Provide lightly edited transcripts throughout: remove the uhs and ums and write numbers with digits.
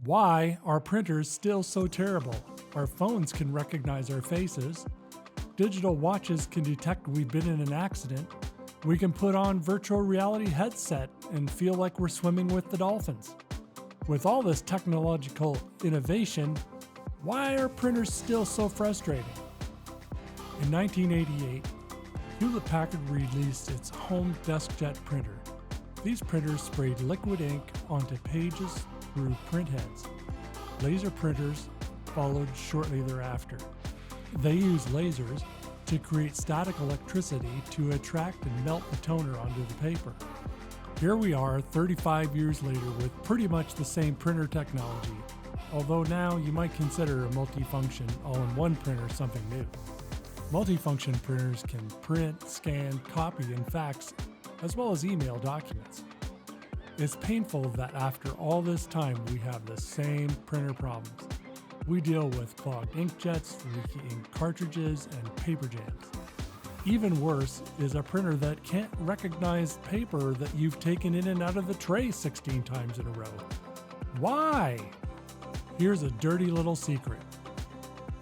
Why are printers still so terrible? Our phones can recognize our faces. Digital watches can detect we've been in an accident. We can put on virtual reality headset and feel like we're swimming with the dolphins. With all this technological innovation, why are printers still so frustrating? In 1988, Hewlett-Packard released its home DeskJet printer. These printers sprayed liquid ink onto pages through print heads. Laser printers followed shortly thereafter. They use lasers to create static electricity to attract and melt the toner onto the paper. Here we are 35 years later with pretty much the same printer technology, although now you might consider a multifunction all-in-one printer something new. Multifunction printers can print, scan, copy, and fax, as well as email documents. It's painful that after all this time we have the same printer problems. We deal with clogged inkjets, leaky ink cartridges, and paper jams. Even worse is a printer that can't recognize paper that you've taken in and out of the tray 16 times in a row. Why? Here's a dirty little secret.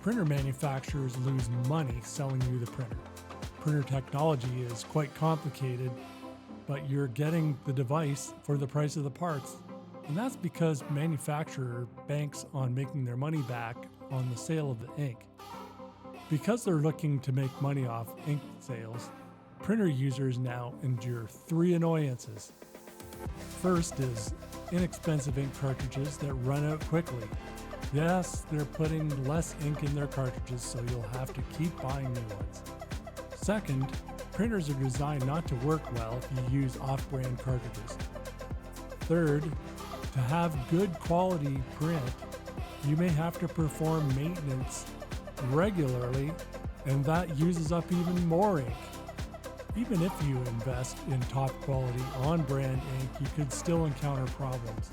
Printer manufacturers lose money selling you the printer. Printer technology is quite complicated, but you're getting the device for the price of the parts. And that's because manufacturer banks on making their money back on the sale of the ink. Because they're looking to make money off ink sales, printer users now endure 3 annoyances. First is inexpensive ink cartridges that run out quickly. Yes, they're putting less ink in their cartridges, so you'll have to keep buying new ones. Second, printers are designed not to work well if you use off-brand cartridges. Third, to have good quality print, you may have to perform maintenance regularly, and that uses up even more ink. Even if you invest in top quality on-brand ink, you could still encounter problems.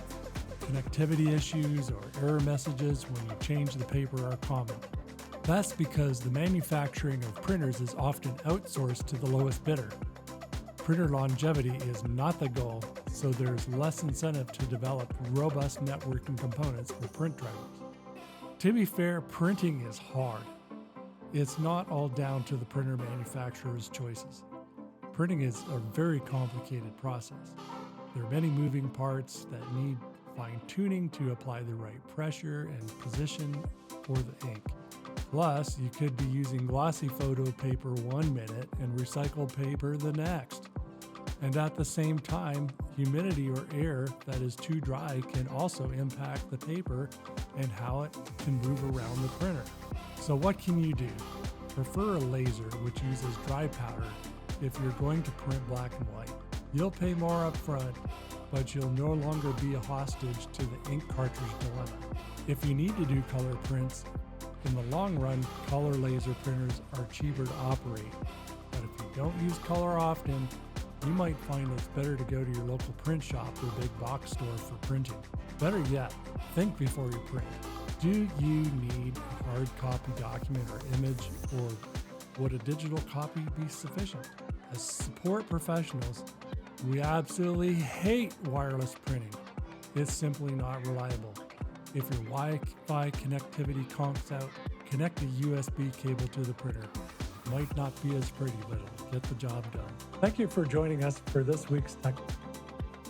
Connectivity issues or error messages when you change the paper are common. That's because the manufacturing of printers is often outsourced to the lowest bidder. Printer longevity is not the goal, so there's less incentive to develop robust networking components for print drivers. To be fair, printing is hard. It's not all down to the printer manufacturer's choices. Printing is a very complicated process. There are many moving parts that need fine-tuning to apply the right pressure and position for the ink. Plus, you could be using glossy photo paper 1 minute and recycled paper the next. And at the same time, humidity or air that is too dry can also impact the paper and how it can move around the printer. So what can you do? Prefer a laser, which uses dry powder if you're going to print black and white. You'll pay more up front, but you'll no longer be a hostage to the ink cartridge dilemma. If you need to do color prints, in the long run, color laser printers are cheaper to operate. But if you don't use color often, you might find it's better to go to your local print shop or big box store for printing. Better yet, think before you print. Do you need a hard copy document or image, or would a digital copy be sufficient? As support professionals, we absolutely hate wireless printing. It's simply not reliable. If your Wi-Fi connectivity conks out, connect a USB cable to the printer. Might not be as pretty, but it'll get the job done. Thank you for joining us for this week's Tech.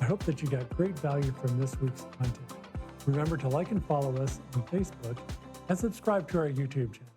I hope that you got great value from this week's content. Remember to like and follow us on Facebook and subscribe to our YouTube channel.